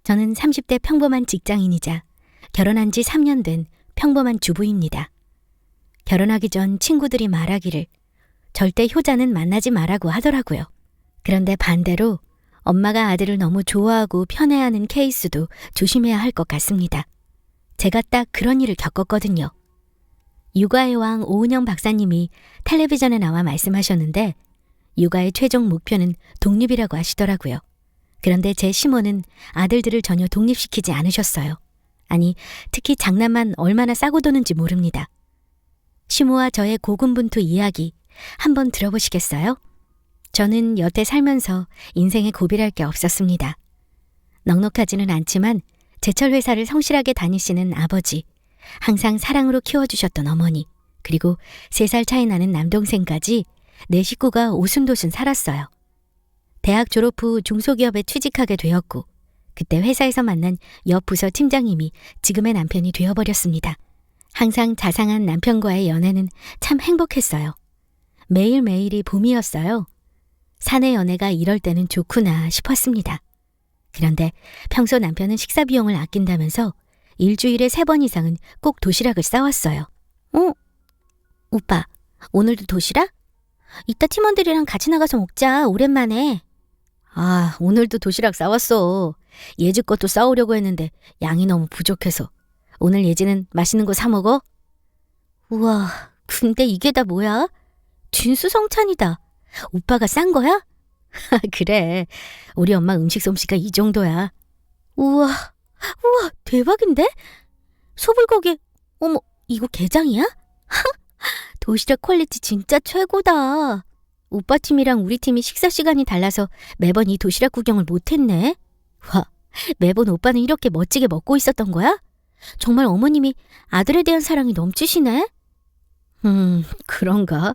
저는 30대 평범한 직장인이자 결혼한 지 3년 된 평범한 주부입니다. 결혼하기 전 친구들이 말하기를 절대 효자는 만나지 말라고 하더라고요. 그런데 반대로 엄마가 아들을 너무 좋아하고 편애하는 케이스도 조심해야 할 것 같습니다. 제가 딱 그런 일을 겪었거든요. 육아의 왕 오은영 박사님이 텔레비전에 나와 말씀하셨는데 육아의 최종 목표는 독립이라고 하시더라고요. 그런데 제 시모는 아들들을 전혀 독립시키지 않으셨어요. 아니, 특히 장난만 얼마나 싸고 도는지 모릅니다. 시모와 저의 고군분투 이야기 한번 들어보시겠어요? 저는 여태 살면서 인생에 고비랄 게 없었습니다. 넉넉하지는 않지만 제철 회사를 성실하게 다니시는 아버지, 항상 사랑으로 키워주셨던 어머니, 그리고 3살 차이 나는 남동생까지 내 식구가 오순도순 살았어요. 대학 졸업 후 중소기업에 취직하게 되었고 그때 회사에서 만난 옆 부서 팀장님이 지금의 남편이 되어버렸습니다. 항상 자상한 남편과의 연애는 참 행복했어요. 매일매일이 봄이었어요. 사내 연애가 이럴 때는 좋구나 싶었습니다. 그런데 평소 남편은 식사 비용을 아낀다면서 일주일에 3번 이상은 꼭 도시락을 싸왔어요. 오빠, 오늘도 도시락? 이따 팀원들이랑 같이 나가서 먹자, 오랜만에. 아, 오늘도 도시락 싸왔어. 예지 것도 싸오려고 했는데 양이 너무 부족해서. 오늘 예지는 맛있는 거 사 먹어? 우와, 근데 이게 다 뭐야? 진수성찬이다. 오빠가 싼 거야? 그래, 우리 엄마 음식 솜씨가 이 정도야. 우와, 대박인데? 소불고기, 어머, 이거 게장이야? 도시락 퀄리티 진짜 최고다. 오빠 팀이랑 우리 팀이 식사 시간이 달라서 매번 이 도시락 구경을 못했네. 와, 매번 오빠는 이렇게 멋지게 먹고 있었던 거야? 정말 어머님이 아들에 대한 사랑이 넘치시네? 그런가?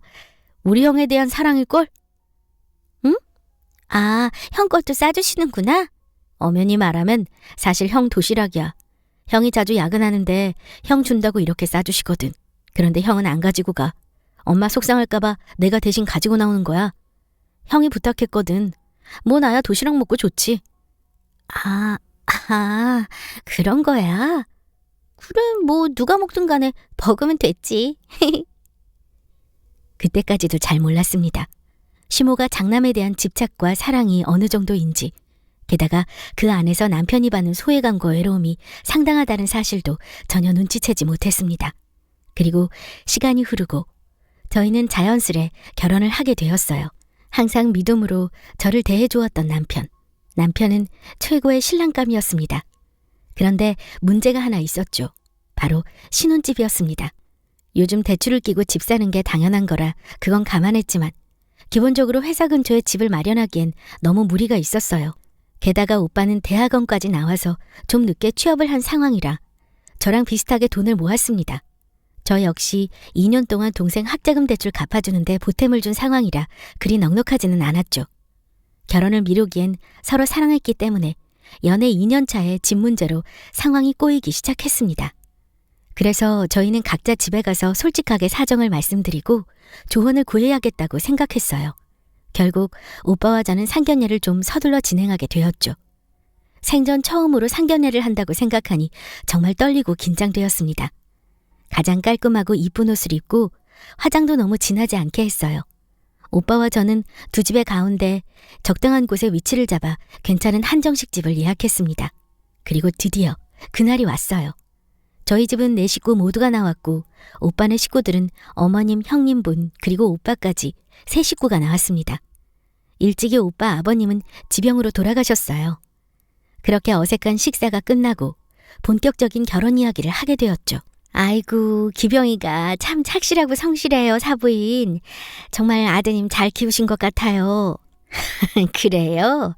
우리 형에 대한 사랑일걸? 응? 아, 형 것도 싸주시는구나? 엄연히 말하면 사실 형 도시락이야. 형이 자주 야근하는데 형 준다고 이렇게 싸주시거든. 그런데 형은 안 가지고 가. 엄마 속상할까봐 내가 대신 가지고 나오는 거야. 형이 부탁했거든. 뭐 나야 도시락 먹고 좋지. 그런 거야? 그래, 뭐 누가 먹든 간에 먹으면 됐지. 그때까지도 잘 몰랐습니다. 시모가 장남에 대한 집착과 사랑이 어느 정도인지, 게다가 그 안에서 남편이 받는 소외감과 외로움이 상당하다는 사실도 전혀 눈치채지 못했습니다. 그리고 시간이 흐르고 저희는 자연스레 결혼을 하게 되었어요. 항상 믿음으로 저를 대해주었던 남편은 최고의 신랑감이었습니다. 그런데 문제가 하나 있었죠. 바로 신혼집이었습니다. 요즘 대출을 끼고 집 사는 게 당연한 거라 그건 감안했지만 기본적으로 회사 근처에 집을 마련하기엔 너무 무리가 있었어요. 게다가 오빠는 대학원까지 나와서 좀 늦게 취업을 한 상황이라 저랑 비슷하게 돈을 모았습니다. 저 역시 2년 동안 동생 학자금 대출 갚아주는데 보탬을 준 상황이라 그리 넉넉하지는 않았죠. 결혼을 미루기엔 서로 사랑했기 때문에 연애 2년 차에 집 문제로 상황이 꼬이기 시작했습니다. 그래서 저희는 각자 집에 가서 솔직하게 사정을 말씀드리고 조언을 구해야겠다고 생각했어요. 결국 오빠와 저는 상견례를 좀 서둘러 진행하게 되었죠. 생전 처음으로 상견례를 한다고 생각하니 정말 떨리고 긴장되었습니다. 가장 깔끔하고 이쁜 옷을 입고 화장도 너무 진하지 않게 했어요. 오빠와 저는 두 집의 가운데 적당한 곳에 위치를 잡아 괜찮은 한정식 집을 예약했습니다. 그리고 드디어 그날이 왔어요. 저희 집은 4식구 모두가 나왔고 오빠네 식구들은 어머님, 형님분 그리고 오빠까지 3식구가 나왔습니다. 일찍이 오빠 아버님은 지병으로 돌아가셨어요. 그렇게 어색한 식사가 끝나고 본격적인 결혼 이야기를 하게 되었죠. 아이고, 기병이가 참 착실하고 성실해요, 사부인. 정말 아드님 잘 키우신 것 같아요. 그래요?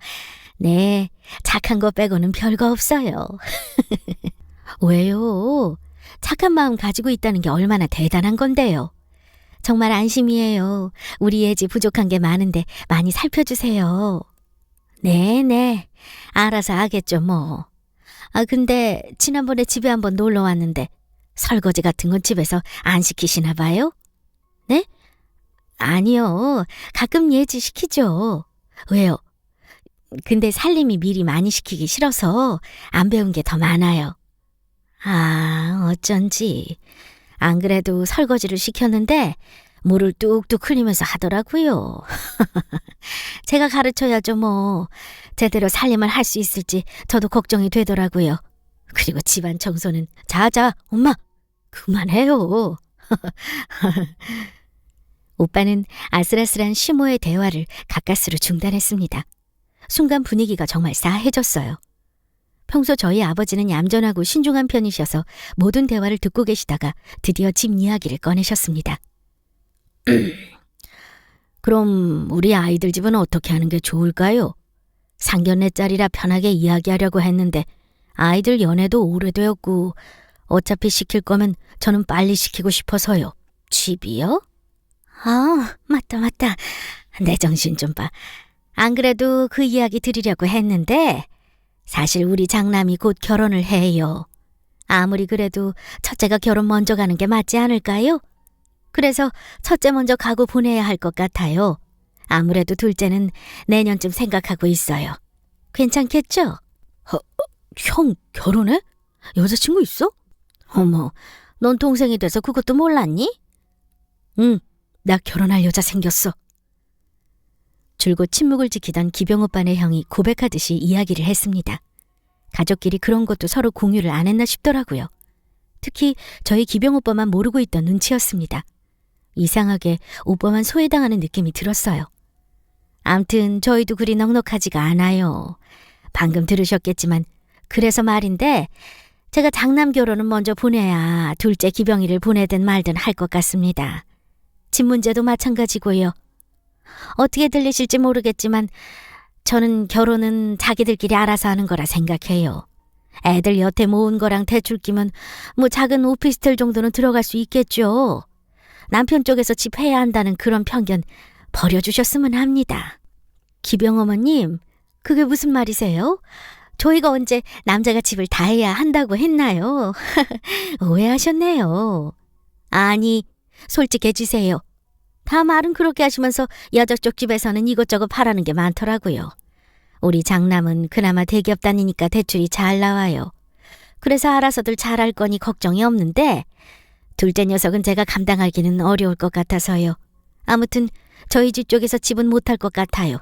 네, 착한 거 빼고는 별거 없어요. 왜요? 착한 마음 가지고 있다는 게 얼마나 대단한 건데요. 정말 안심이에요. 우리 예지 부족한 게 많은데 많이 살펴주세요. 네네, 알아서 하겠죠 뭐. 근데 지난번에 집에 한번 놀러 왔는데 설거지 같은 건 집에서 안 시키시나 봐요? 네? 아니요, 가끔 예지 시키죠. 왜요? 근데 살림이 미리 많이 시키기 싫어서 안 배운 게 더 많아요. 아, 어쩐지. 안 그래도 설거지를 시켰는데 물을 뚝뚝 흘리면서 하더라고요. 제가 가르쳐야죠 뭐. 제대로 살림을 할 수 있을지 저도 걱정이 되더라고요. 그리고 집안 청소는 자자, 엄마, 그만해요. 오빠는 아슬아슬한 시모의 대화를 가까스로 중단했습니다. 순간 분위기가 정말 싸해졌어요. 평소 저희 아버지는 얌전하고 신중한 편이셔서 모든 대화를 듣고 계시다가 드디어 집 이야기를 꺼내셨습니다. 그럼 우리 아이들 집은 어떻게 하는 게 좋을까요? 상견례자리라 편하게 이야기하려고 했는데 아이들 연애도 오래되었고 어차피 시킬 거면 저는 빨리 시키고 싶어서요. 집이요? 아, 맞다. 내 정신 좀 봐. 안 그래도 그 이야기 드리려고 했는데 사실 우리 장남이 곧 결혼을 해요. 아무리 그래도 첫째가 결혼 먼저 가는 게 맞지 않을까요? 그래서 첫째 먼저 가고 보내야 할 것 같아요. 아무래도 둘째는 내년쯤 생각하고 있어요. 괜찮겠죠? 형 결혼해? 여자친구 있어? 어머, 넌 동생이 돼서 그것도 몰랐니? 응, 나 결혼할 여자 생겼어. 줄곧 침묵을 지키던 기병 오빠네 형이 고백하듯이 이야기를 했습니다. 가족끼리 그런 것도 서로 공유를 안 했나 싶더라고요. 특히 저희 기병 오빠만 모르고 있던 눈치였습니다. 이상하게 오빠만 소외당하는 느낌이 들었어요. 암튼 저희도 그리 넉넉하지가 않아요. 방금 들으셨겠지만 그래서 말인데 제가 장남 결혼은 먼저 보내야 둘째 기병이를 보내든 말든 할 것 같습니다. 집 문제도 마찬가지고요. 어떻게 들리실지 모르겠지만 저는 결혼은 자기들끼리 알아서 하는 거라 생각해요. 애들 여태 모은 거랑 대출 끼면 뭐 작은 오피스텔 정도는 들어갈 수 있겠죠. 남편 쪽에서 집 해야 한다는 그런 편견 버려주셨으면 합니다. 기병 어머님, 그게 무슨 말이세요? 저희가 언제 남자가 집을 다 해야 한다고 했나요? 오해하셨네요. 아니, 솔직해지세요. 다 말은 그렇게 하시면서 여자 쪽 집에서는 이것저것 바라는 게 많더라고요. 우리 장남은 그나마 대기업 다니니까 대출이 잘 나와요. 그래서 알아서들 잘할 거니 걱정이 없는데 둘째 녀석은 제가 감당하기는 어려울 것 같아서요. 아무튼 저희 집 쪽에서 집은 못할 것 같아요.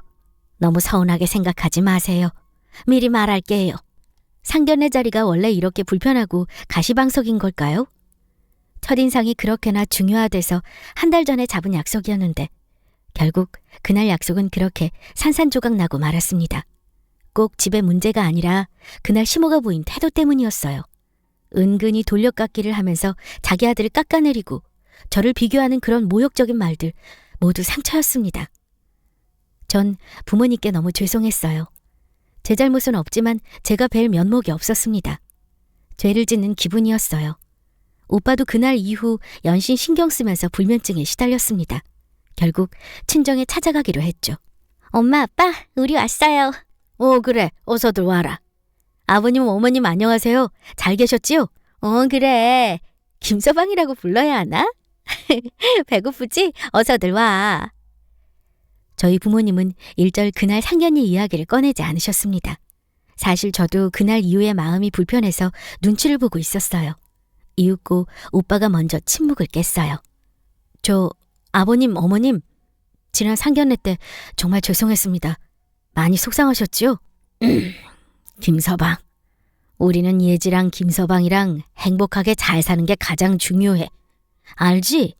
너무 서운하게 생각하지 마세요. 미리 말할게요. 상견례 자리가 원래 이렇게 불편하고 가시방석인 걸까요? 첫인상이 그렇게나 중요하대서 한 달 전에 잡은 약속이었는데 결국 그날 약속은 그렇게 산산조각 나고 말았습니다. 꼭 집에 문제가 아니라 그날 시모가 보인 태도 때문이었어요. 은근히 돌려깎기를 하면서 자기 아들을 깎아내리고 저를 비교하는 그런 모욕적인 말들 모두 상처였습니다. 전 부모님께 너무 죄송했어요. 제 잘못은 없지만 제가 뵐 면목이 없었습니다. 죄를 짓는 기분이었어요. 오빠도 그날 이후 연신 신경 쓰면서 불면증에 시달렸습니다. 결국 친정에 찾아가기로 했죠. 엄마, 아빠, 우리 왔어요. 그래, 어서들 와라. 아버님, 어머님 안녕하세요. 잘 계셨지요? 그래. 김서방이라고 불러야 하나? 배고프지? 어서들 와. 저희 부모님은 일절 그날 상견례 이야기를 꺼내지 않으셨습니다. 사실 저도 그날 이후에 마음이 불편해서 눈치를 보고 있었어요. 이윽고 오빠가 먼저 침묵을 깼어요. 아버님, 어머님, 지난 상견례 때 정말 죄송했습니다. 많이 속상하셨지요? 김서방, 우리는 예지랑 김서방이랑 행복하게 잘 사는 게 가장 중요해. 알지?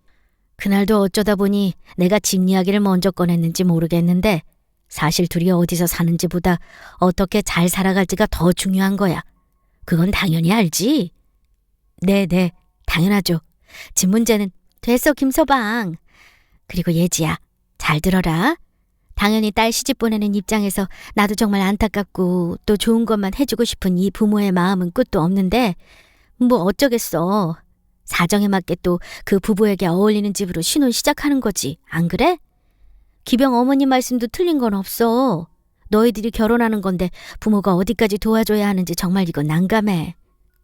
그날도 어쩌다 보니 내가 집 이야기를 먼저 꺼냈는지 모르겠는데 사실 둘이 어디서 사는지보다 어떻게 잘 살아갈지가 더 중요한 거야. 그건 당연히 알지? 네, 당연하죠. 집 문제는 됐어, 김서방. 그리고 예지야, 잘 들어라. 당연히 딸 시집 보내는 입장에서 나도 정말 안타깝고 또 좋은 것만 해주고 싶은 이 부모의 마음은 끝도 없는데 뭐 어쩌겠어. 사정에 맞게 또 그 부부에게 어울리는 집으로 신혼 시작하는 거지, 안 그래? 기병 어머님 말씀도 틀린 건 없어. 너희들이 결혼하는 건데 부모가 어디까지 도와줘야 하는지 정말 이건 난감해.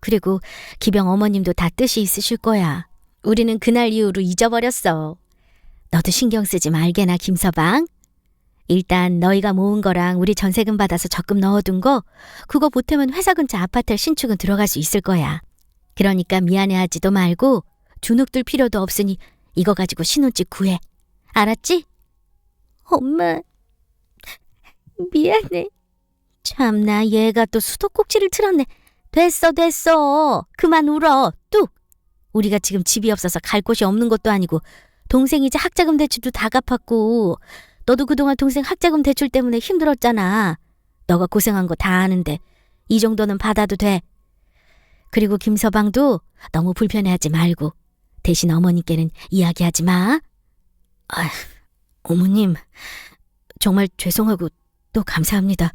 그리고 기병 어머님도 다 뜻이 있으실 거야. 우리는 그날 이후로 잊어버렸어. 너도 신경 쓰지 말게나, 김서방. 일단 너희가 모은 거랑 우리 전세금 받아서 적금 넣어둔 거, 그거 보태면 회사 근처 아파트 신축은 들어갈 수 있을 거야. 그러니까 미안해하지도 말고 주눅들 필요도 없으니 이거 가지고 신혼집 구해. 알았지? 엄마, 미안해. 참나, 얘가 또 수도꼭지를 틀었네. 됐어. 그만 울어. 뚝. 우리가 지금 집이 없어서 갈 곳이 없는 것도 아니고 동생 이제 학자금 대출도 다 갚았고 너도 그동안 동생 학자금 대출 때문에 힘들었잖아. 너가 고생한 거 다 아는데 이 정도는 받아도 돼. 그리고 김서방도 너무 불편해하지 말고 대신 어머니께는 이야기하지 마. 아휴, 어머님, 정말 죄송하고 또 감사합니다.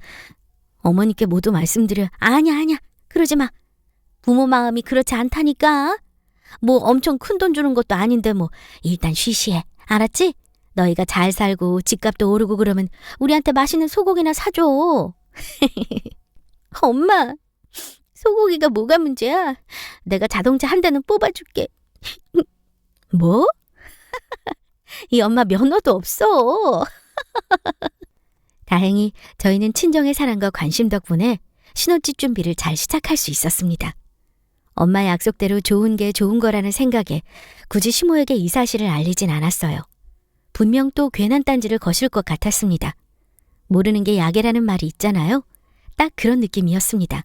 어머니께 모두 말씀드려. 아니야. 그러지 마. 부모 마음이 그렇지 않다니까. 뭐 엄청 큰 돈 주는 것도 아닌데 뭐 일단 쉬쉬해. 알았지? 너희가 잘 살고 집값도 오르고 그러면 우리한테 맛있는 소고기나 사줘. 엄마, 소고기가 뭐가 문제야? 내가 자동차 한 대는 뽑아줄게. 뭐? 이 엄마 면허도 없어. 다행히 저희는 친정의 사랑과 관심 덕분에 신혼집 준비를 잘 시작할 수 있었습니다. 엄마 약속대로 좋은 게 좋은 거라는 생각에 굳이 시모에게 이 사실을 알리진 않았어요. 분명 또 괜한 딴지를 거실 것 같았습니다. 모르는 게 약이라는 말이 있잖아요. 딱 그런 느낌이었습니다.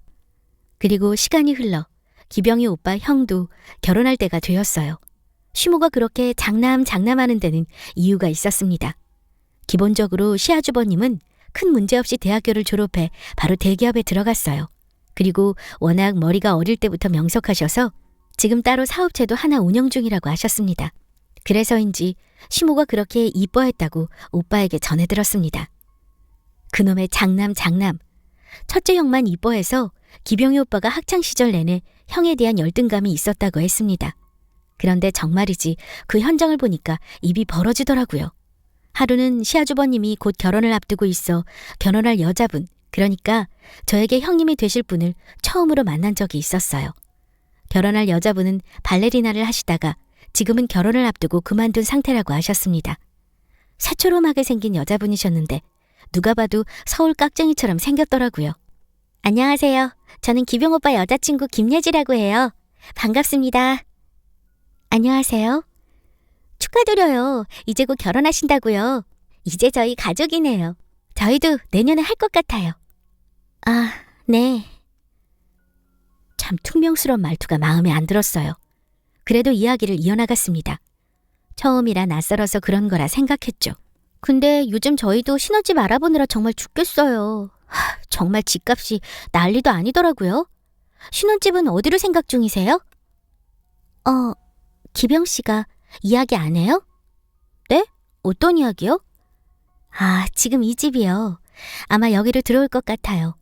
그리고 시간이 흘러 기병이 오빠 형도 결혼할 때가 되었어요. 시모가 그렇게 장남하는 데는 이유가 있었습니다. 기본적으로 시아주버님은 큰 문제 없이 대학교를 졸업해 바로 대기업에 들어갔어요. 그리고 워낙 머리가 어릴 때부터 명석하셔서 지금 따로 사업체도 하나 운영 중이라고 하셨습니다. 그래서인지 시모가 그렇게 이뻐했다고 오빠에게 전해 들었습니다. 그놈의 장남. 첫째 형만 이뻐해서 기병이 오빠가 학창시절 내내 형에 대한 열등감이 있었다고 했습니다. 그런데 정말이지 그 현장을 보니까 입이 벌어지더라고요. 하루는 시아주버님이 곧 결혼을 앞두고 있어 결혼할 여자분, 그러니까 저에게 형님이 되실 분을 처음으로 만난 적이 있었어요. 결혼할 여자분은 발레리나를 하시다가 지금은 결혼을 앞두고 그만둔 상태라고 하셨습니다. 새초롬하게 생긴 여자분이셨는데 누가 봐도 서울 깍쟁이처럼 생겼더라고요. 안녕하세요. 저는 기병 오빠 여자친구 김예지라고 해요. 반갑습니다. 안녕하세요. 축하드려요. 이제 곧 결혼하신다고요. 이제 저희 가족이네요. 저희도 내년에 할 것 같아요. 아, 네. 참 퉁명스러운 말투가 마음에 안 들었어요. 그래도 이야기를 이어나갔습니다. 처음이라 낯설어서 그런 거라 생각했죠. 근데 요즘 저희도 신혼집 알아보느라 정말 죽겠어요. 정말 집값이 난리도 아니더라고요. 신혼집은 어디로 생각 중이세요? 기병 씨가 이야기 안 해요? 네? 어떤 이야기요? 아, 지금 이 집이요. 아마 여기로 들어올 것 같아요.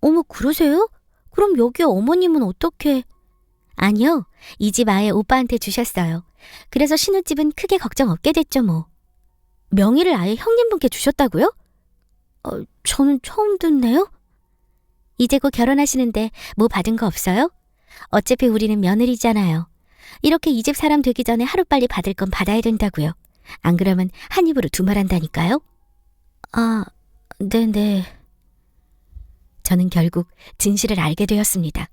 어머, 그러세요? 그럼 여기 어머님은 어떻게? 아니요, 이 집 아예 오빠한테 주셨어요. 그래서 신혼집은 크게 걱정 없게 됐죠 뭐. 명의를 아예 형님분께 주셨다고요? 저는 처음 듣네요. 이제 곧 결혼하시는데 뭐 받은 거 없어요? 어차피 우리는 며느리잖아요. 이렇게 이 집 사람 되기 전에 하루빨리 받을 건 받아야 된다고요. 안 그러면 한 입으로 두 말 한다니까요? 아, 네네. 저는 결국 진실을 알게 되었습니다.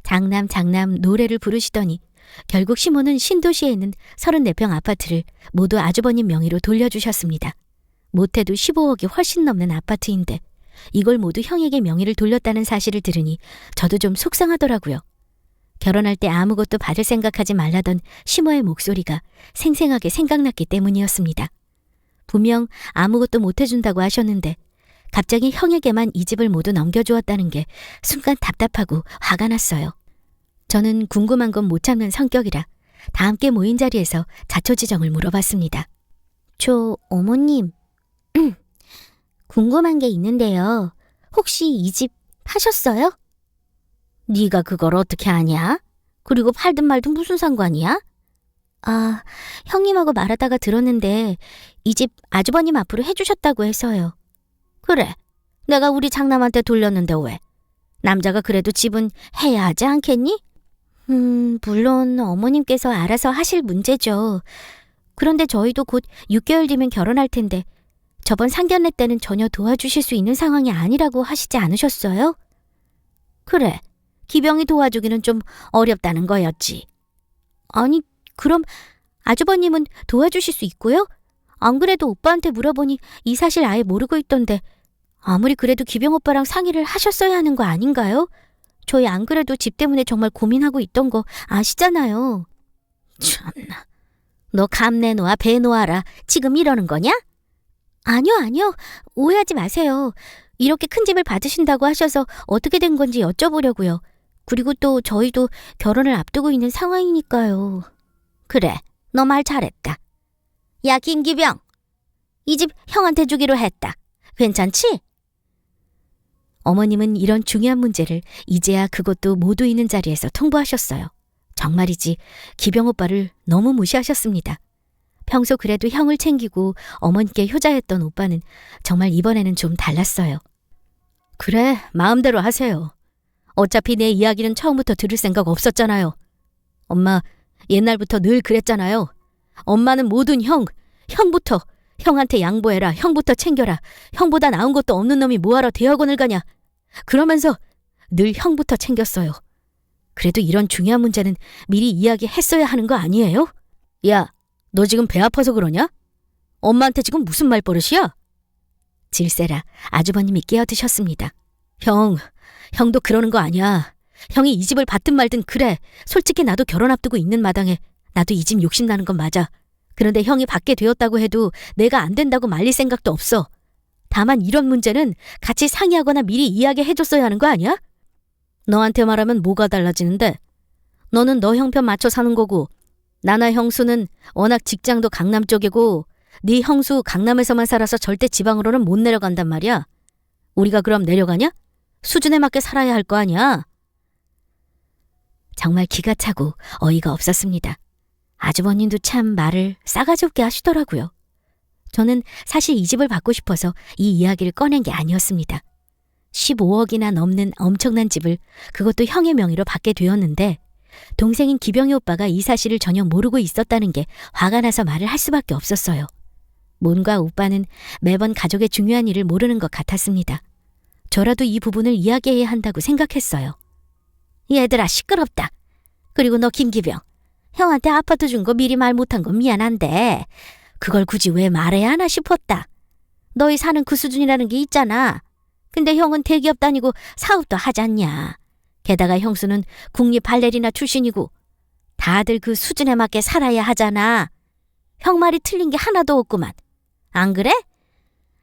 장남 노래를 부르시더니 결국 시모는 신도시에 있는 34평 아파트를 모두 아주버님 명의로 돌려주셨습니다. 못해도 15억이 훨씬 넘는 아파트인데 이걸 모두 형에게 명의를 돌렸다는 사실을 들으니 저도 좀 속상하더라고요. 결혼할 때 아무것도 받을 생각하지 말라던 시모의 목소리가 생생하게 생각났기 때문이었습니다. 분명 아무것도 못해준다고 하셨는데 갑자기 형에게만 이 집을 모두 넘겨주었다는 게 순간 답답하고 화가 났어요. 저는 궁금한 건 못 참는 성격이라 다 함께 모인 자리에서 자초지정을 물어봤습니다. 어머님, 궁금한 게 있는데요. 혹시 이 집 파셨어요? 네가 그걸 어떻게 아냐? 그리고 팔든 말든 무슨 상관이야? 아, 형님하고 말하다가 들었는데 이 집 아주버님 앞으로 해주셨다고 해서요. 그래, 내가 우리 장남한테 돌렸는데 왜? 남자가 그래도 집은 해야 하지 않겠니? 물론 어머님께서 알아서 하실 문제죠. 그런데 저희도 곧 6개월 뒤면 결혼할 텐데 저번 상견례 때는 전혀 도와주실 수 있는 상황이 아니라고 하시지 않으셨어요? 그래, 기병이 도와주기는 좀 어렵다는 거였지. 아니, 그럼 아주버님은 도와주실 수 있고요? 안 그래도 오빠한테 물어보니 이 사실 아예 모르고 있던데 아무리 그래도 기병 오빠랑 상의를 하셨어야 하는 거 아닌가요? 저희 안 그래도 집 때문에 정말 고민하고 있던 거 아시잖아요. 참나, 너 감 내놓아 배 놓아라. 지금 이러는 거냐? 아니요. 오해하지 마세요. 이렇게 큰 집을 받으신다고 하셔서 어떻게 된 건지 여쭤보려고요. 그리고 또 저희도 결혼을 앞두고 있는 상황이니까요. 그래, 너 말 잘했다. 야, 김기병. 이 집 형한테 주기로 했다. 괜찮지? 어머님은 이런 중요한 문제를 이제야 그것도 모두 있는 자리에서 통보하셨어요. 정말이지 기병 오빠를 너무 무시하셨습니다. 평소 그래도 형을 챙기고 어머니께 효자였던 오빠는 정말 이번에는 좀 달랐어요. 그래, 마음대로 하세요. 어차피 내 이야기는 처음부터 들을 생각 없었잖아요. 엄마, 옛날부터 늘 그랬잖아요. 엄마는 모든 형부터, 형한테 양보해라, 형부터 챙겨라, 형보다 나은 것도 없는 놈이 뭐하러 대학원을 가냐. 그러면서 늘 형부터 챙겼어요. 그래도 이런 중요한 문제는 미리 이야기했어야 하는 거 아니에요? 야, 너 지금 배 아파서 그러냐? 엄마한테 지금 무슨 말버릇이야? 질세라 아주버님이 끼어드셨습니다. 형도 그러는 거 아니야. 형이 이 집을 받든 말든 그래. 솔직히 나도 결혼 앞두고 있는 마당에 나도 이 집 욕심나는 건 맞아. 그런데 형이 받게 되었다고 해도 내가 안 된다고 말릴 생각도 없어. 다만 이런 문제는 같이 상의하거나 미리 이야기해줬어야 하는 거 아니야? 너한테 말하면 뭐가 달라지는데? 너는 너 형편 맞춰 사는 거고 나나 형수는 워낙 직장도 강남 쪽이고 네 형수 강남에서만 살아서 절대 지방으로는 못 내려간단 말이야. 우리가 그럼 내려가냐? 수준에 맞게 살아야 할 거 아니야. 정말 기가 차고 어이가 없었습니다. 아주버님도 참 말을 싸가지 없게 하시더라고요. 저는 사실 이 집을 받고 싶어서 이 이야기를 꺼낸 게 아니었습니다. 15억이나 넘는 엄청난 집을 그것도 형의 명의로 받게 되었는데 동생인 기병이 오빠가 이 사실을 전혀 모르고 있었다는 게 화가 나서 말을 할 수밖에 없었어요. 몬과 오빠는 매번 가족의 중요한 일을 모르는 것 같았습니다. 저라도 이 부분을 이야기해야 한다고 생각했어요. 얘들아, 시끄럽다. 그리고 너 김기병, 형한테 아파트 준 거 미리 말 못한 건 미안한데 그걸 굳이 왜 말해야 하나 싶었다. 너희 사는 그 수준이라는 게 있잖아. 근데 형은 대기업 다니고 사업도 하잖냐. 게다가 형수는 국립 발레리나 출신이고 다들 그 수준에 맞게 살아야 하잖아. 형 말이 틀린 게 하나도 없구만. 안 그래?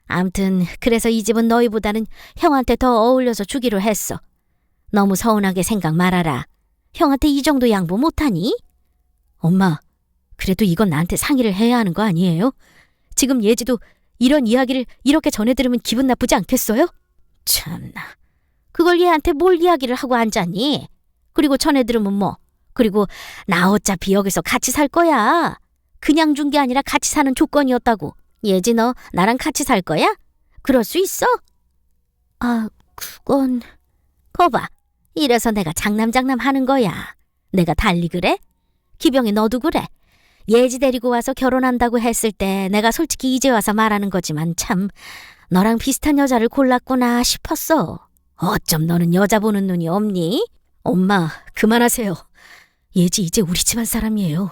암튼 그래서 이 집은 너희보다는 형한테 더 어울려서 주기로 했어. 너무 서운하게 생각 말아라. 형한테 이 정도 양보 못하니? 엄마, 그래도 이건 나한테 상의를 해야 하는 거 아니에요? 지금 예지도 이런 이야기를 이렇게 전해 들으면 기분 나쁘지 않겠어요? 참나, 그걸 얘한테 뭘 이야기를 하고 앉았니? 그리고 전해 들으면 뭐? 그리고 나 어차피 여기서 같이 살 거야. 그냥 준 게 아니라 같이 사는 조건이었다고. 예지, 너 나랑 같이 살 거야? 그럴 수 있어? 아, 그건... 거봐, 이래서 내가 장남장남 하는 거야. 내가 달리 그래? 기병이 너도 그래. 예지 데리고 와서 결혼한다고 했을 때 내가 솔직히 이제 와서 말하는 거지만 참 너랑 비슷한 여자를 골랐구나 싶었어. 어쩜 너는 여자 보는 눈이 없니? 엄마, 그만하세요. 예지 이제 우리 집안 사람이에요.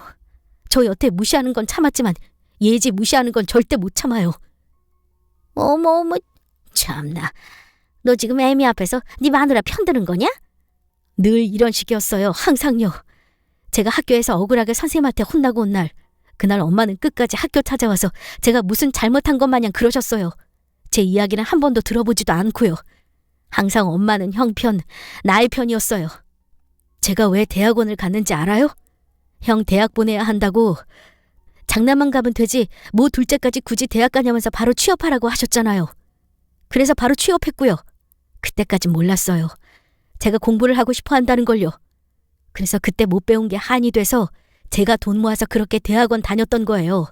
저 여태 무시하는 건 참았지만 예지 무시하는 건 절대 못 참아요. 어머, 참나. 너 지금 애미 앞에서 네 마누라 편드는 거냐? 늘 이런 식이었어요. 항상요. 제가 학교에서 억울하게 선생님한테 혼나고 온 날, 그날 엄마는 끝까지 학교 찾아와서 제가 무슨 잘못한 것 마냥 그러셨어요. 제 이야기는 한 번도 들어보지도 않고요. 항상 엄마는 형 편, 나의 편이었어요. 제가 왜 대학원을 갔는지 알아요? 형 대학 보내야 한다고. 장남만 가면 되지 뭐 둘째까지 굳이 대학 가냐면서 바로 취업하라고 하셨잖아요. 그래서 바로 취업했고요. 그때까진 몰랐어요. 제가 공부를 하고 싶어 한다는 걸요. 그래서 그때 못 배운 게 한이 돼서 제가 돈 모아서 그렇게 대학원 다녔던 거예요.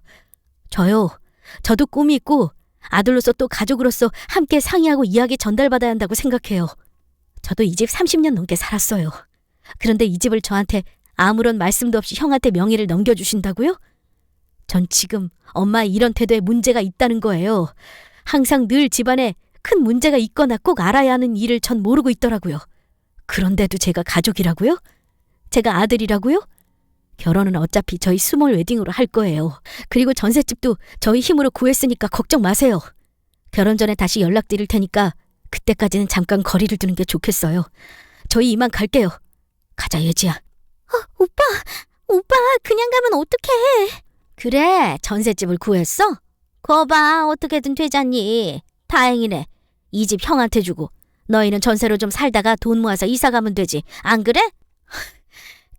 저도 꿈이 있고 아들로서 또 가족으로서 함께 상의하고 이야기 전달받아야 한다고 생각해요. 저도 이 집 30년 넘게 살았어요. 그런데 이 집을 저한테 아무런 말씀도 없이 형한테 명의를 넘겨주신다고요? 전 지금 엄마의 이런 태도에 문제가 있다는 거예요. 항상 늘 집안에 큰 문제가 있거나 꼭 알아야 하는 일을 전 모르고 있더라고요. 그런데도 제가 가족이라고요? 제가 아들이라고요? 결혼은 어차피 저희 스몰 웨딩으로 할 거예요. 그리고 전셋집도 저희 힘으로 구했으니까 걱정 마세요. 결혼 전에 다시 연락드릴 테니까 그때까지는 잠깐 거리를 두는 게 좋겠어요. 저희 이만 갈게요. 가자, 예지야. 오빠, 그냥 가면 어떡해. 그래, 전셋집을 구했어? 거봐, 어떻게든 되잖니. 다행이네. 이 집 형한테 주고 너희는 전세로 좀 살다가 돈 모아서 이사 가면 되지. 안 그래?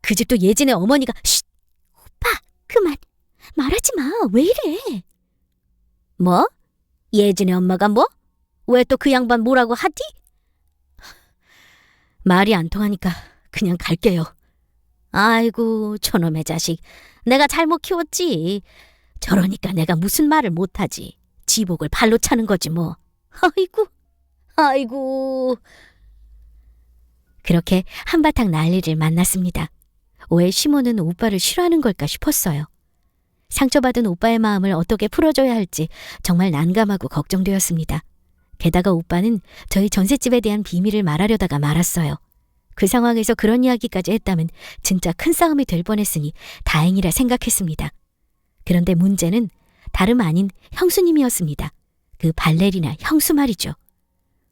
그 집도 예진의 어머니가... 쉿! 오빠, 그만. 말하지 마. 왜 이래? 뭐? 예진의 엄마가 뭐? 왜 또 그 양반 뭐라고 하디? 말이 안 통하니까 그냥 갈게요. 아이고, 저놈의 자식. 내가 잘못 키웠지. 저러니까 내가 무슨 말을 못하지. 지복을 발로 차는 거지 뭐. 아이고. 그렇게 한바탕 난리를 만났습니다. 왜 시모는 오빠를 싫어하는 걸까 싶었어요. 상처받은 오빠의 마음을 어떻게 풀어줘야 할지 정말 난감하고 걱정되었습니다. 게다가 오빠는 저희 전셋집에 대한 비밀을 말하려다가 말았어요. 그 상황에서 그런 이야기까지 했다면 진짜 큰 싸움이 될 뻔했으니 다행이라 생각했습니다. 그런데 문제는 다름 아닌 형수님이었습니다. 그 발레리나 형수 말이죠.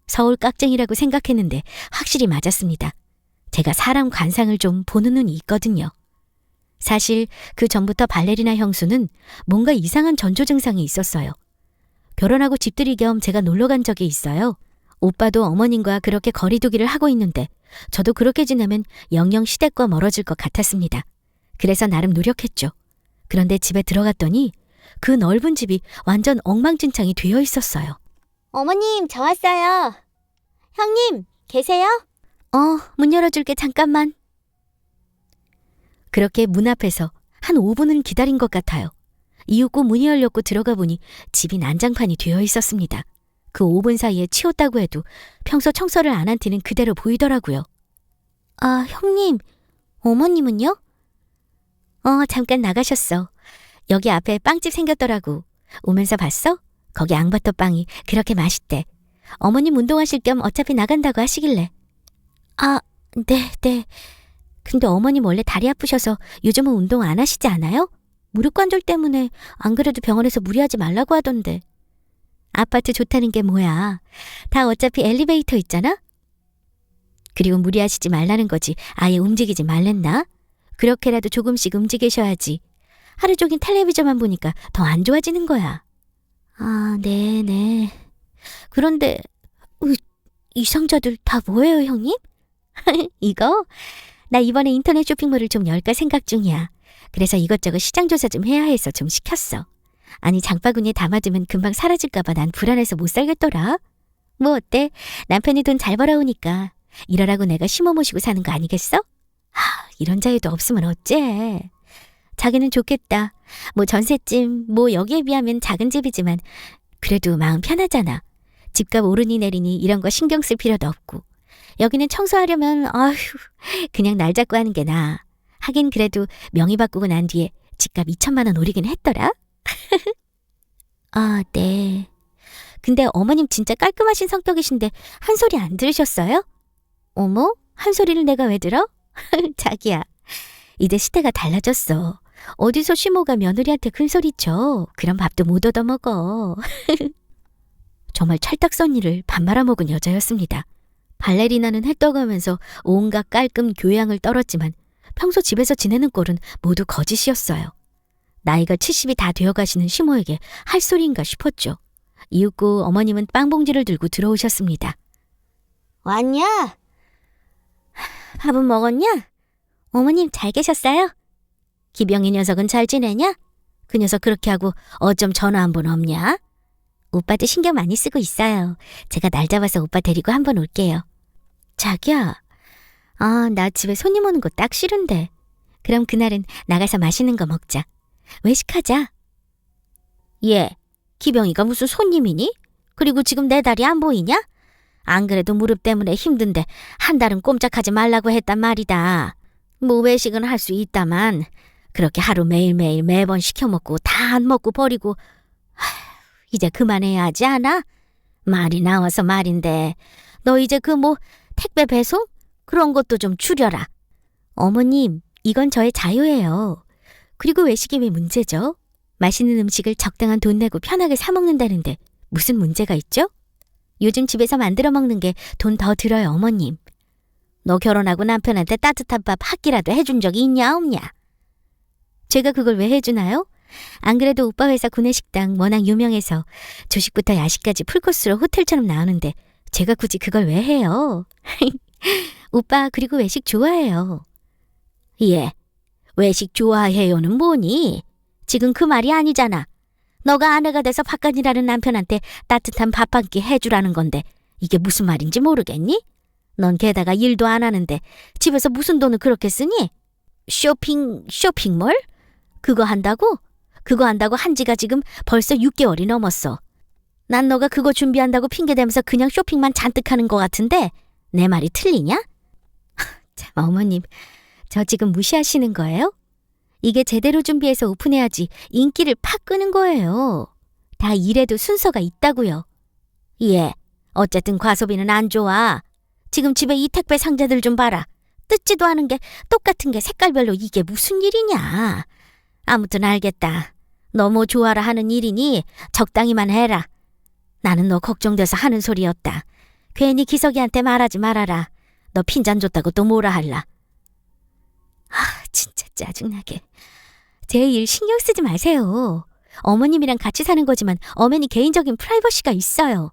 서울 깍쟁이라고 생각했는데 확실히 맞았습니다. 제가 사람 관상을 좀 보는 눈이 있거든요. 사실 그 전부터 발레리나 형수는 뭔가 이상한 전조 증상이 있었어요. 결혼하고 집들이 겸 제가 놀러 간 적이 있어요. 오빠도 어머님과 그렇게 거리두기를 하고 있는데 저도 그렇게 지내면 영영 시댁과 멀어질 것 같았습니다. 그래서 나름 노력했죠. 그런데 집에 들어갔더니 그 넓은 집이 완전 엉망진창이 되어 있었어요. 어머님, 저 왔어요. 형님, 계세요? 문 열어줄게, 잠깐만. 그렇게 문 앞에서 한 5분은 기다린 것 같아요. 이윽고 문이 열렸고 들어가 보니 집이 난장판이 되어 있었습니다. 그 5분 사이에 치웠다고 해도 평소 청소를 안 한 티는 그대로 보이더라고요. 아, 형님, 어머님은요? 잠깐 나가셨어. 여기 앞에 빵집 생겼더라고. 오면서 봤어? 거기 앙버터 빵이 그렇게 맛있대. 어머님 운동하실 겸 어차피 나간다고 하시길래. 아, 네. 근데 어머님 원래 다리 아프셔서 요즘은 운동 안 하시지 않아요? 무릎 관절 때문에 안 그래도 병원에서 무리하지 말라고 하던데. 아파트 좋다는 게 뭐야. 다 어차피 엘리베이터 있잖아? 그리고 무리하시지 말라는 거지. 아예 움직이지 말랬나? 그렇게라도 조금씩 움직이셔야지. 하루 종일 텔레비전만 보니까 더 안 좋아지는 거야. 아, 네. 그런데 이 상자들 다 뭐예요, 형님? 이거? 나 이번에 인터넷 쇼핑몰을 좀 열까 생각 중이야. 그래서 이것저것 시장 조사 좀 해야 해서 좀 시켰어. 아니, 장바구니에 담아두면 금방 사라질까 봐 난 불안해서 못 살겠더라. 뭐 어때? 남편이 돈 잘 벌어오니까 이러라고 내가 심어 모시고 사는 거 아니겠어? 이런 자유도 없으면 어째. 자기는 좋겠다. 뭐 전셋집, 뭐 여기에 비하면 작은 집이지만 그래도 마음 편하잖아. 집값 오르니 내리니 이런 거 신경 쓸 필요도 없고. 여기는 청소하려면 그냥 날 잡고 하는 게 나아. 하긴 그래도 명의 바꾸고 난 뒤에 집값 2천만 원 오르긴 했더라. 아, 네. 근데 어머님 진짜 깔끔하신 성격이신데 한 소리 안 들으셨어요? 어머? 한 소리를 내가 왜 들어? 자기야, 이제 시대가 달라졌어. 어디서 시모가 며느리한테 큰 소리 쳐. 그럼 밥도 못 얻어먹어. 정말 찰떡선이를 밥 말아먹은 여자였습니다. 발레리나는 해떠가면서 온갖 깔끔 교양을 떨었지만 평소 집에서 지내는 꼴은 모두 거짓이었어요. 나이가 70이 다 되어가시는 시모에게 할 소리인가 싶었죠. 이윽고 어머님은 빵봉지를 들고 들어오셨습니다. 왔냐? 밥은 먹었냐? 어머님 잘 계셨어요? 기병이 녀석은 잘 지내냐? 그 녀석 그렇게 하고 어쩜 전화 한 번 없냐? 오빠도 신경 많이 쓰고 있어요. 제가 날 잡아서 오빠 데리고 한번 올게요. 자기야, 나 집에 손님 오는 거 딱 싫은데. 그럼 그날은 나가서 맛있는 거 먹자. 외식하자. 얘, 기병이가 무슨 손님이니? 그리고 지금 내 다리 안 보이냐? 안 그래도 무릎 때문에 힘든데 한 달은 꼼짝하지 말라고 했단 말이다. 뭐 외식은 할 수 있다만 그렇게 하루 매일매일 매번 시켜 먹고 다 안 먹고 버리고 이제 그만해야 하지 않아? 말이 나와서 말인데 너 이제 택배 배송? 그런 것도 좀 줄여라. 어머님, 이건 저의 자유예요. 그리고 외식이 왜 문제죠? 맛있는 음식을 적당한 돈 내고 편하게 사 먹는다는데 무슨 문제가 있죠? 요즘 집에서 만들어 먹는 게 돈 더 들어요, 어머님. 너 결혼하고 남편한테 따뜻한 밥 한 끼라도 해준 적이 있냐 없냐? 제가 그걸 왜 해주나요? 안 그래도 오빠 회사 구내식당 워낙 유명해서 조식부터 야식까지 풀코스로 호텔처럼 나오는데 제가 굳이 그걸 왜 해요? 오빠 그리고 외식 좋아해요. 예, 외식 좋아해요는 뭐니? 지금 그 말이 아니잖아. 너가 아내가 돼서 바깥이라는 남편한테 따뜻한 밥 한 끼 해주라는 건데 이게 무슨 말인지 모르겠니? 넌 게다가 일도 안 하는데 집에서 무슨 돈을 그렇게 쓰니? 쇼핑몰? 그거 한다고? 그거 한다고 한 지가 지금 벌써 6개월이 넘었어. 난 너가 그거 준비한다고 핑계대면서 그냥 쇼핑만 잔뜩 하는 것 같은데 내 말이 틀리냐? 참, 어머님, 저 지금 무시하시는 거예요? 이게 제대로 준비해서 오픈해야지 인기를 팍 끄는 거예요. 다 일에도 순서가 있다고요. 예, 어쨌든 과소비는 안 좋아. 지금 집에 이 택배 상자들 좀 봐라. 뜯지도 않은 게 똑같은 게 색깔별로 이게 무슨 일이냐. 아무튼 알겠다. 너 뭐 좋아라 하는 일이니 적당히만 해라. 나는 너 걱정돼서 하는 소리였다. 괜히 기석이한테 말하지 말아라. 너 핀잔 줬다고 또 뭐라 할라. 진짜 짜증나게. 제 일 신경 쓰지 마세요. 어머님이랑 같이 사는 거지만 엄연히 개인적인 프라이버시가 있어요.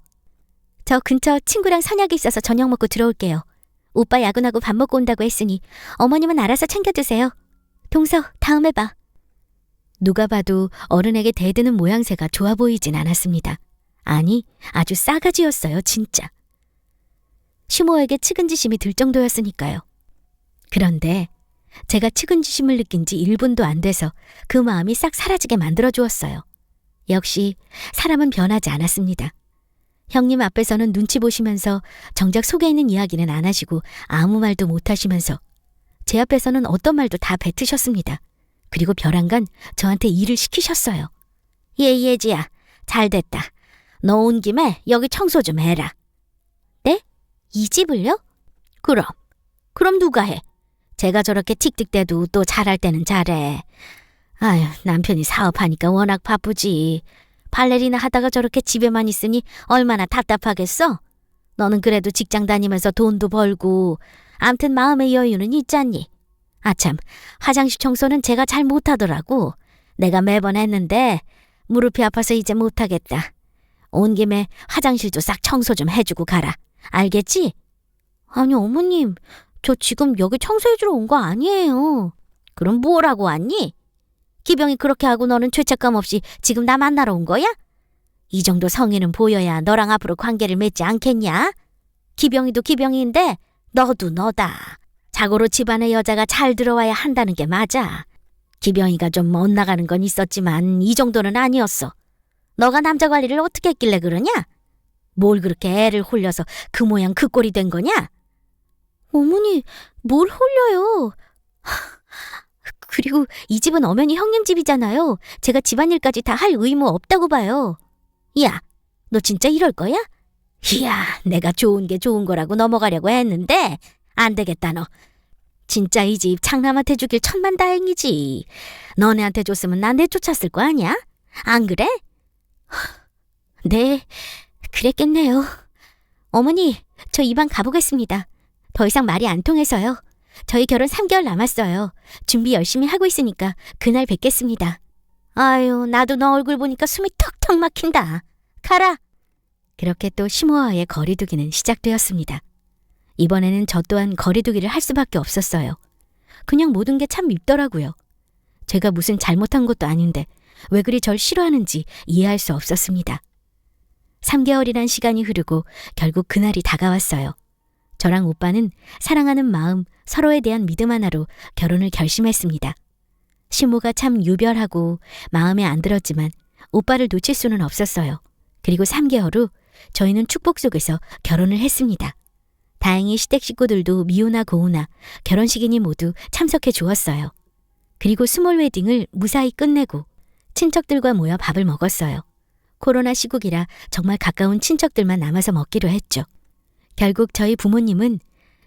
저 근처 친구랑 선약이 있어서 저녁 먹고 들어올게요. 오빠 야근하고 밥 먹고 온다고 했으니 어머님은 알아서 챙겨주세요. 동서, 다음에 봐. 누가 봐도 어른에게 대드는 모양새가 좋아 보이진 않았습니다. 아니, 아주 싸가지였어요, 진짜. 시모에게 측은지심이 들 정도였으니까요. 그런데 제가 측은지심을 느낀 지 1분도 안 돼서 그 마음이 싹 사라지게 만들어주었어요. 역시 사람은 변하지 않았습니다. 형님 앞에서는 눈치 보시면서 정작 속에 있는 이야기는 안 하시고 아무 말도 못 하시면서 제 앞에서는 어떤 말도 다 뱉으셨습니다. 그리고 벼랑간 저한테 일을 시키셨어요. 예지야, 잘됐다. 너 온 김에 여기 청소 좀 해라. 네? 이 집을요? 그럼 누가 해? 제가 저렇게 틱틱대도 또 잘할 때는 잘해. 아휴, 남편이 사업하니까 워낙 바쁘지. 발레리나 하다가 저렇게 집에만 있으니 얼마나 답답하겠어? 너는 그래도 직장 다니면서 돈도 벌고 암튼 마음의 여유는 있잖니. 아참, 화장실 청소는 제가 잘 못하더라고. 내가 매번 했는데 무릎이 아파서 이제 못하겠다. 온 김에 화장실도 싹 청소 좀 해주고 가라. 알겠지? 아니, 어머님, 저 지금 여기 청소해주러 온 거 아니에요. 그럼 뭐라고 왔니? 기병이 그렇게 하고 너는 죄책감 없이 지금 나 만나러 온 거야? 이 정도 성의는 보여야 너랑 앞으로 관계를 맺지 않겠냐? 기병이도 기병인데 너도 너다. 자고로 집안에 여자가 잘 들어와야 한다는 게 맞아. 기병이가 좀 엇나가는 건 있었지만 이 정도는 아니었어. 너가 남자 관리를 어떻게 했길래 그러냐? 뭘 그렇게 애를 홀려서 그 모양 그 꼴이 된 거냐? 어머니, 뭘 홀려요? 그리고 이 집은 엄연히 형님 집이잖아요. 제가 집안일까지 다 할 의무 없다고 봐요. 야, 너 진짜 이럴 거야? 이야, 내가 좋은 게 좋은 거라고 넘어가려고 했는데 안 되겠다 너. 진짜 이 집 장남한테 주길 천만다행이지. 너네한테 줬으면 난 내쫓았을 거 아니야? 안 그래? 네, 그랬겠네요. 어머니, 저 이방 가보겠습니다. 더 이상 말이 안 통해서요. 저희 결혼 3개월 남았어요. 준비 열심히 하고 있으니까 그날 뵙겠습니다. 아유, 나도 너 얼굴 보니까 숨이 턱턱 막힌다. 가라. 그렇게 또 시모와의 거리두기는 시작되었습니다. 이번에는 저 또한 거리두기를 할 수밖에 없었어요. 그냥 모든 게 참 밉더라고요. 제가 무슨 잘못한 것도 아닌데 왜 그리 절 싫어하는지 이해할 수 없었습니다. 3개월이란 시간이 흐르고 결국 그날이 다가왔어요. 저랑 오빠는 사랑하는 마음, 서로에 대한 믿음 하나로 결혼을 결심했습니다. 시모가 참 유별하고 마음에 안 들었지만 오빠를 놓칠 수는 없었어요. 그리고 3개월 후 저희는 축복 속에서 결혼을 했습니다. 다행히 시댁 식구들도 미우나 고우나 결혼식이니 모두 참석해 주었어요. 그리고 스몰 웨딩을 무사히 끝내고 친척들과 모여 밥을 먹었어요. 코로나 시국이라 정말 가까운 친척들만 남아서 먹기로 했죠. 결국 저희 부모님은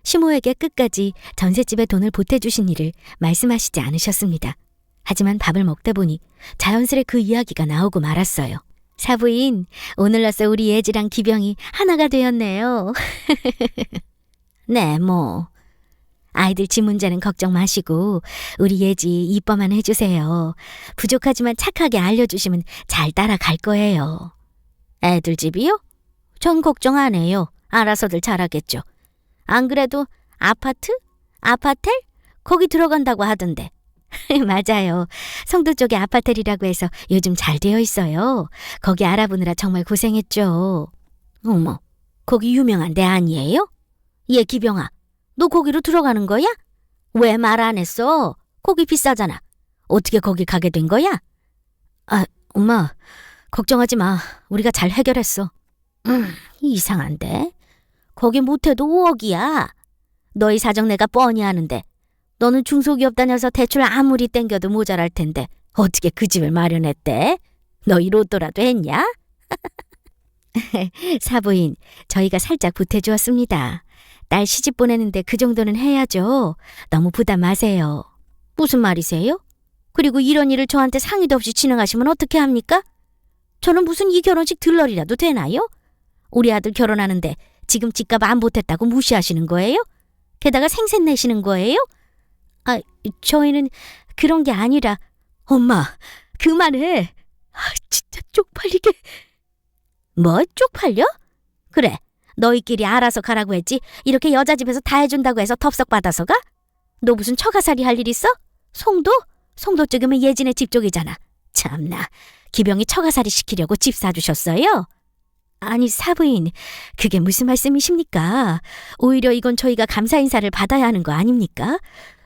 시모에게 끝까지 전셋집에 돈을 보태주신 일을 말씀하시지 않으셨습니다. 하지만 밥을 먹다 보니 자연스레 그 이야기가 나오고 말았어요. 사부인, 오늘로써 우리 예지랑 기병이 하나가 되었네요. 네, 뭐. 아이들 집 문제는 걱정 마시고 우리 예지 이뻐만 해주세요. 부족하지만 착하게 알려주시면 잘 따라갈 거예요. 애들 집이요? 전 걱정 안 해요. 알아서들 잘하겠죠. 안 그래도 아파트? 아파텔? 거기 들어간다고 하던데. 맞아요. 성도 쪽에 아파텔이라고 해서 요즘 잘 되어 있어요. 거기 알아보느라 정말 고생했죠. 어머, 거기 유명한 데 아니에요? 얘 기병아, 너 거기로 들어가는 거야? 왜 말 안 했어? 거기 비싸잖아. 어떻게 거기 가게 된 거야? 아, 엄마, 걱정하지 마. 우리가 잘 해결했어. 이상한데? 거기 못해도 5억이야. 너희 사정 내가 뻔히 아는데 너는 중소기업 다녀서 대출 아무리 땡겨도 모자랄 텐데 어떻게 그 집을 마련했대? 너희 로또라도 했냐? 사부인, 저희가 살짝 보태주었습니다. 딸 시집 보내는데 그 정도는 해야죠. 너무 부담 마세요. 무슨 말이세요? 그리고 이런 일을 저한테 상의도 없이 진행하시면 어떻게 합니까? 저는 무슨 이 결혼식 들러리라도 되나요? 우리 아들 결혼하는데 지금 집값 안 보탰다고 무시하시는 거예요? 게다가 생색 내시는 거예요? 아, 저희는 그런 게 아니라. 엄마, 그만해. 진짜 쪽팔리게. 뭐 쪽팔려? 그래, 너희끼리 알아서 가라고 했지 이렇게 여자 집에서 다 해준다고 해서 덥석 받아서 가? 너 무슨 처가살이 할 일 있어? 송도? 송도 쪽이면 예진의 집 쪽이잖아. 참나, 기병이 처가살이 시키려고 집 사주셨어요? 아니 사부인, 그게 무슨 말씀이십니까? 오히려 이건 저희가 감사 인사를 받아야 하는 거 아닙니까?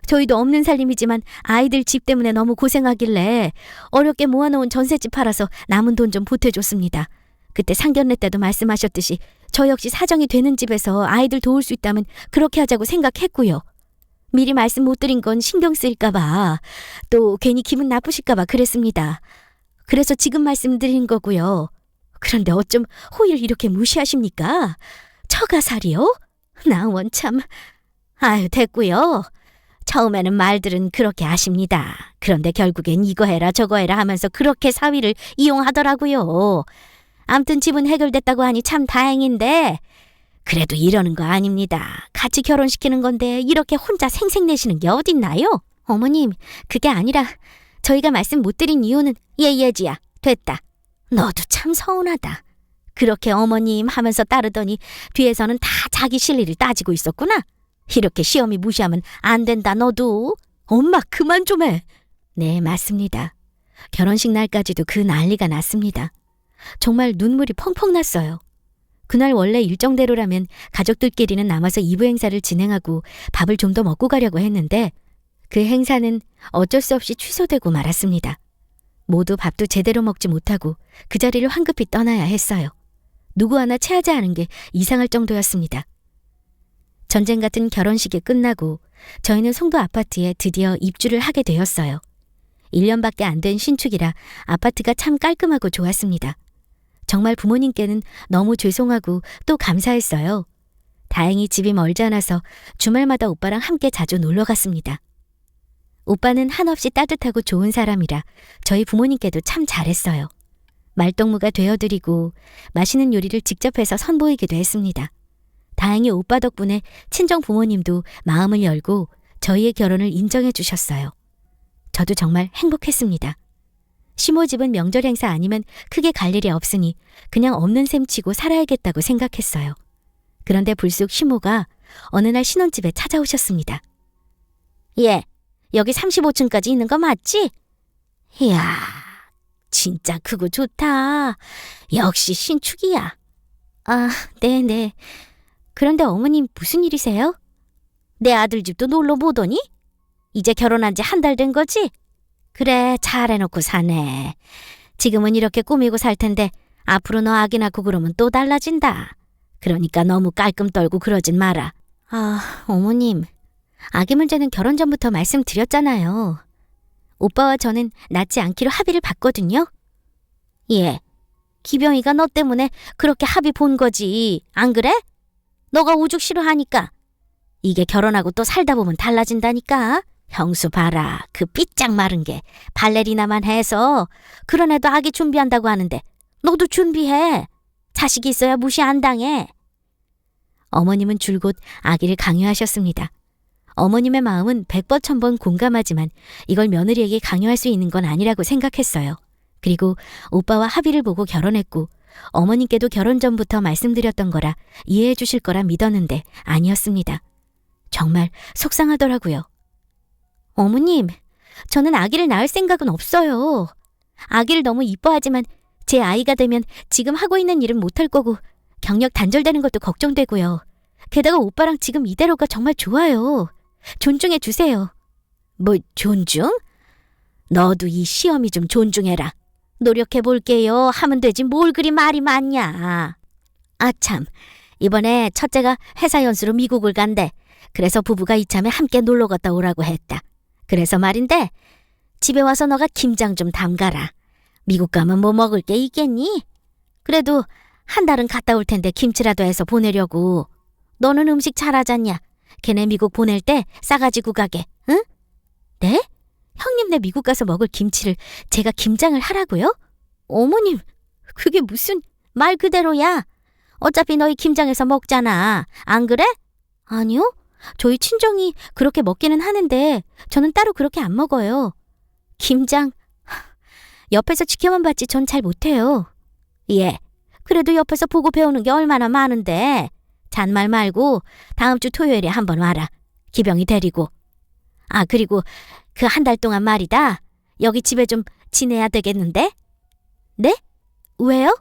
저희도 없는 살림이지만 아이들 집 때문에 너무 고생하길래 어렵게 모아놓은 전셋집 팔아서 남은 돈 좀 보태줬습니다. 그때 상견례 때도 말씀하셨듯이 저 역시 사정이 되는 집에서 아이들 도울 수 있다면 그렇게 하자고 생각했고요. 미리 말씀 못 드린 건 신경 쓰일까 봐, 또 괜히 기분 나쁘실까 봐 그랬습니다. 그래서 지금 말씀드린 거고요. 그런데 어쩜 호의를 이렇게 무시하십니까? 처가살이요? 나 원참. 아유, 됐고요. 처음에는 말들은 그렇게 아십니다. 그런데 결국엔 이거 해라 저거 해라 하면서 그렇게 사위를 이용하더라고요. 암튼 집은 해결됐다고 하니 참 다행인데 그래도 이러는 거 아닙니다. 같이 결혼시키는 건데 이렇게 혼자 생색내시는 게 어딨나요? 어머님, 그게 아니라 저희가 말씀 못 드린 이유는 예지야, 됐다. 너도 참 서운하다. 그렇게 어머님 하면서 따르더니 뒤에서는 다 자기 실리를 따지고 있었구나. 이렇게 시험이 무시하면 안 된다 너도. 엄마 그만 좀 해. 네, 맞습니다. 결혼식 날까지도 그 난리가 났습니다. 정말 눈물이 펑펑 났어요. 그날 원래 일정대로라면 가족들끼리는 남아서 이브 행사를 진행하고 밥을 좀 더 먹고 가려고 했는데 그 행사는 어쩔 수 없이 취소되고 말았습니다. 모두 밥도 제대로 먹지 못하고 그 자리를 황급히 떠나야 했어요. 누구 하나 체하지 않은 게 이상할 정도였습니다. 전쟁 같은 결혼식이 끝나고 저희는 송도 아파트에 드디어 입주를 하게 되었어요. 1년밖에 안 된 신축이라 아파트가 참 깔끔하고 좋았습니다. 정말 부모님께는 너무 죄송하고 또 감사했어요. 다행히 집이 멀지 않아서 주말마다 오빠랑 함께 자주 놀러 갔습니다. 오빠는 한없이 따뜻하고 좋은 사람이라 저희 부모님께도 참 잘했어요. 말동무가 되어드리고 맛있는 요리를 직접 해서 선보이기도 했습니다. 다행히 오빠 덕분에 친정 부모님도 마음을 열고 저희의 결혼을 인정해 주셨어요. 저도 정말 행복했습니다. 시모 집은 명절 행사 아니면 크게 갈 일이 없으니 그냥 없는 셈 치고 살아야겠다고 생각했어요. 그런데 불쑥 시모가 어느 날 신혼집에 찾아오셨습니다. 예, 여기 35층까지 있는 거 맞지? 이야, 진짜 크고 좋다. 역시 신축이야. 아, 네네. 그런데 어머님 무슨 일이세요? 내 아들 집도 놀러 보더니? 이제 결혼한 지 한 달 된 거지? 그래, 잘 해놓고 사네. 지금은 이렇게 꾸미고 살 텐데 앞으로 너 아기 낳고 그러면 또 달라진다. 그러니까 너무 깔끔 떨고 그러진 마라. 아, 어머님. 아기 문제는 결혼 전부터 말씀드렸잖아요. 오빠와 저는 낳지 않기로 합의를 봤거든요. 예, 기병이가 너 때문에 그렇게 합의 본 거지. 안 그래? 너가 오죽 싫어하니까. 이게 결혼하고 또 살다 보면 달라진다니까. 형수 봐라. 그 삐짝 마른 게 발레리나만 해서 그런 애도 아기 준비한다고 하는데 너도 준비해. 자식이 있어야 무시 안 당해. 어머님은 줄곧 아기를 강요하셨습니다. 어머님의 마음은 백번 천번 공감하지만 이걸 며느리에게 강요할 수 있는 건 아니라고 생각했어요. 그리고 오빠와 합의를 보고 결혼했고 어머님께도 결혼 전부터 말씀드렸던 거라 이해해 주실 거라 믿었는데 아니었습니다. 정말 속상하더라고요. 어머님, 저는 아기를 낳을 생각은 없어요. 아기를 너무 이뻐하지만 제 아이가 되면 지금 하고 있는 일은 못할 거고 경력 단절되는 것도 걱정되고요. 게다가 오빠랑 지금 이대로가 정말 좋아요. 존중해 주세요. 뭐 존중? 너도 이 시어미 좀 존중해라. 노력해 볼게요 하면 되지 뭘 그리 말이 많냐. 아 참, 이번에 첫째가 회사 연수로 미국을 간대. 그래서 부부가 이참에 함께 놀러 갔다 오라고 했다. 그래서 말인데 집에 와서 너가 김장 좀 담가라. 미국 가면 뭐 먹을 게 있겠니? 그래도 한 달은 갔다 올 텐데 김치라도 해서 보내려고. 너는 음식 잘하잖냐? 걔네 미국 보낼 때 싸가지고 가게, 응? 네? 형님네 미국 가서 먹을 김치를 제가 김장을 하라고요? 어머님, 그게 무슨 말 그대로야. 어차피 너희 김장해서 먹잖아. 안 그래? 아니요. 저희 친정이 그렇게 먹기는 하는데 저는 따로 그렇게 안 먹어요. 김장, 옆에서 지켜만 봤지 전 잘 못해요. 예, 그래도 옆에서 보고 배우는 게 얼마나 많은데. 잔말 말고 다음 주 토요일에 한번 와라. 기병이 데리고. 아, 그리고 그 한 달 동안 말이다. 여기 집에 좀 지내야 되겠는데? 네? 왜요?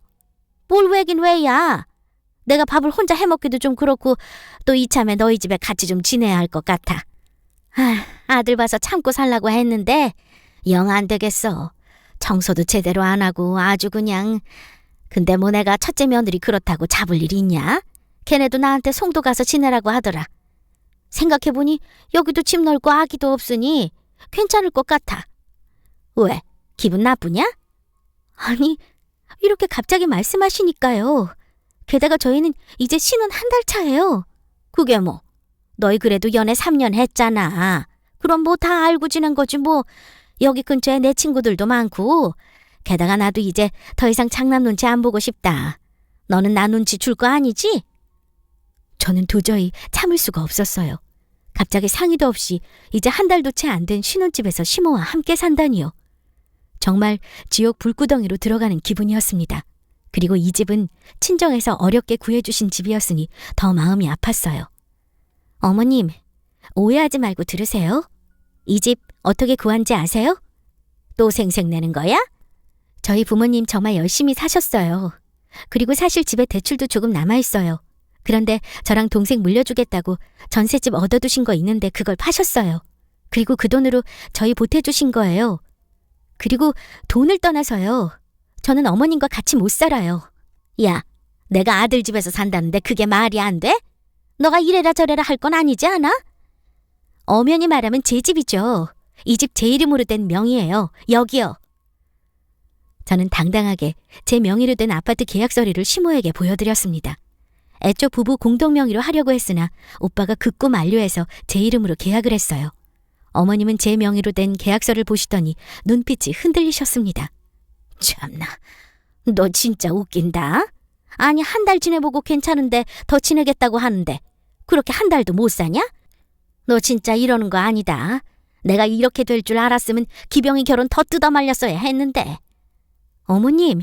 뭘 왜긴 왜야. 내가 밥을 혼자 해먹기도 좀 그렇고 또 이참에 너희 집에 같이 좀 지내야 할 것 같아. 아들 봐서 참고 살라고 했는데 영 안 되겠어. 청소도 제대로 안 하고 아주 그냥. 근데 뭐 내가 첫째 며느리 그렇다고 잡을 일이 있냐? 걔네도 나한테 송도 가서 지내라고 하더라. 생각해보니 여기도 집 넓고 아기도 없으니 괜찮을 것 같아. 왜? 기분 나쁘냐? 아니, 이렇게 갑자기 말씀하시니까요. 게다가 저희는 이제 신혼 한 달 차예요. 그게 뭐? 너희 그래도 연애 3년 했잖아. 그럼 뭐 다 알고 지낸 거지 뭐. 여기 근처에 내 친구들도 많고. 게다가 나도 이제 더 이상 장남 눈치 안 보고 싶다. 너는 나 눈치 줄 거 아니지? 저는 도저히 참을 수가 없었어요. 갑자기 상의도 없이 이제 한 달도 채 안 된 신혼집에서 시모와 함께 산다니요. 정말 지옥 불구덩이로 들어가는 기분이었습니다. 그리고 이 집은 친정에서 어렵게 구해주신 집이었으니 더 마음이 아팠어요. 어머님, 오해하지 말고 들으세요. 이 집 어떻게 구한지 아세요? 또 생색내는 거야? 저희 부모님 정말 열심히 사셨어요. 그리고 사실 집에 대출도 조금 남아있어요. 그런데 저랑 동생 물려주겠다고 전셋집 얻어두신 거 있는데 그걸 파셨어요. 그리고 그 돈으로 저희 보태주신 거예요. 그리고 돈을 떠나서요. 저는 어머님과 같이 못 살아요. 야, 내가 아들 집에서 산다는데 그게 말이 안 돼? 너가 이래라 저래라 할 건 아니지 않아? 엄연히 말하면 제 집이죠. 이 집 제 이름으로 된 명의예요. 여기요. 저는 당당하게 제 명의로 된 아파트 계약 서류를 시모에게 보여드렸습니다. 애초 부부 공동 명의로 하려고 했으나 오빠가 극구 만류해서 제 이름으로 계약을 했어요. 어머님은 제 명의로 된 계약서를 보시더니 눈빛이 흔들리셨습니다. 참나, 너 진짜 웃긴다. 아니 한 달 지내보고 괜찮은데 더 지내겠다고 하는데 그렇게 한 달도 못 사냐? 너 진짜 이러는 거 아니다. 내가 이렇게 될 줄 알았으면 기병이 결혼 더 뜯어말렸어야 했는데. 어머님,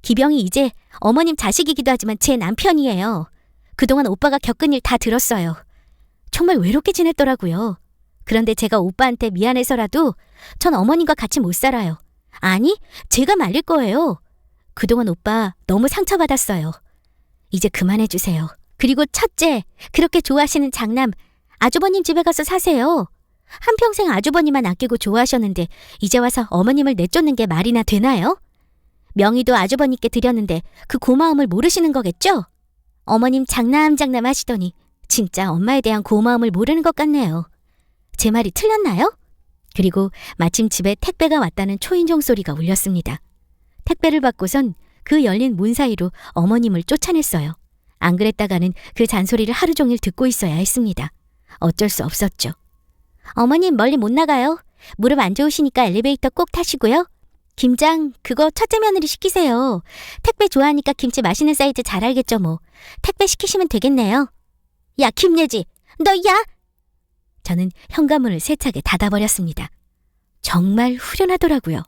기병이 이제 어머님 자식이기도 하지만 제 남편이에요. 그동안 오빠가 겪은 일 다 들었어요. 정말 외롭게 지냈더라고요. 그런데 제가 오빠한테 미안해서라도 전 어머님과 같이 못 살아요. 아니, 제가 말릴 거예요. 그동안 오빠 너무 상처받았어요. 이제 그만해주세요. 그리고 첫째, 그렇게 좋아하시는 장남, 아주버님 집에 가서 사세요. 한평생 아주버님만 아끼고 좋아하셨는데 이제 와서 어머님을 내쫓는 게 말이나 되나요? 명의도 아주버님께 드렸는데 그 고마움을 모르시는 거겠죠? 어머님 장남 하시더니 진짜 엄마에 대한 고마움을 모르는 것 같네요. 제 말이 틀렸나요? 그리고 마침 집에 택배가 왔다는 초인종 소리가 울렸습니다. 택배를 받고선 그 열린 문 사이로 어머님을 쫓아냈어요. 안 그랬다가는 그 잔소리를 하루 종일 듣고 있어야 했습니다. 어쩔 수 없었죠. 어머님 멀리 못 나가요. 무릎 안 좋으시니까 엘리베이터 꼭 타시고요. 김장 그거 첫째 며느리 시키세요. 택배 좋아하니까 김치 맛있는 사이즈 잘 알겠죠 뭐. 택배 시키시면 되겠네요. 야 김예지, 너 야! 저는 현관문을 세차게 닫아버렸습니다. 정말 후련하더라고요.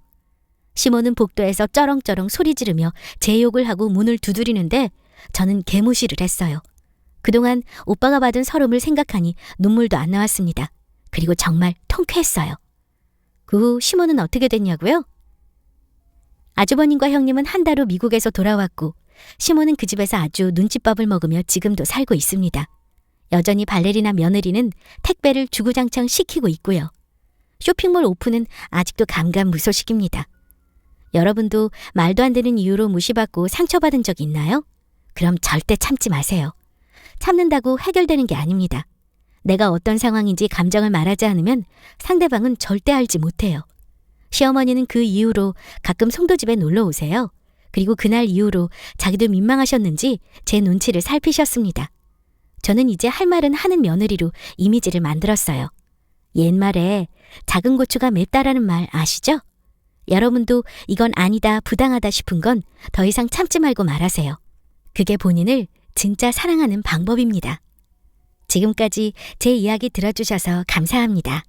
시모는 복도에서 쩌렁쩌렁 소리 지르며 제 욕을 하고 문을 두드리는데 저는 개무시를 했어요. 그동안 오빠가 받은 서름을 생각하니 눈물도 안 나왔습니다. 그리고 정말 통쾌했어요. 그 후 시모는 어떻게 됐냐고요? 아주버님과 형님은 한 달 후 미국에서 돌아왔고 시모는 그 집에서 아주 눈칫밥을 먹으며 지금도 살고 있습니다. 여전히 발레리나 며느리는 택배를 주구장창 시키고 있고요. 쇼핑몰 오픈은 아직도 감감무소식입니다. 여러분도 말도 안 되는 이유로 무시받고 상처받은 적 있나요? 그럼 절대 참지 마세요. 참는다고 해결되는 게 아닙니다. 내가 어떤 상황인지 감정을 말하지 않으면 상대방은 절대 알지 못해요. 시어머니는 그 이후로 가끔 송도집에 놀러 오세요. 그리고 그날 이후로 자기도 민망하셨는지 제 눈치를 살피셨습니다. 저는 이제 할 말은 하는 며느리로 이미지를 만들었어요. 옛말에 작은 고추가 맵다라는 말 아시죠? 여러분도 이건 아니다, 부당하다 싶은 건 더 이상 참지 말고 말하세요. 그게 본인을 진짜 사랑하는 방법입니다. 지금까지 제 이야기 들어주셔서 감사합니다.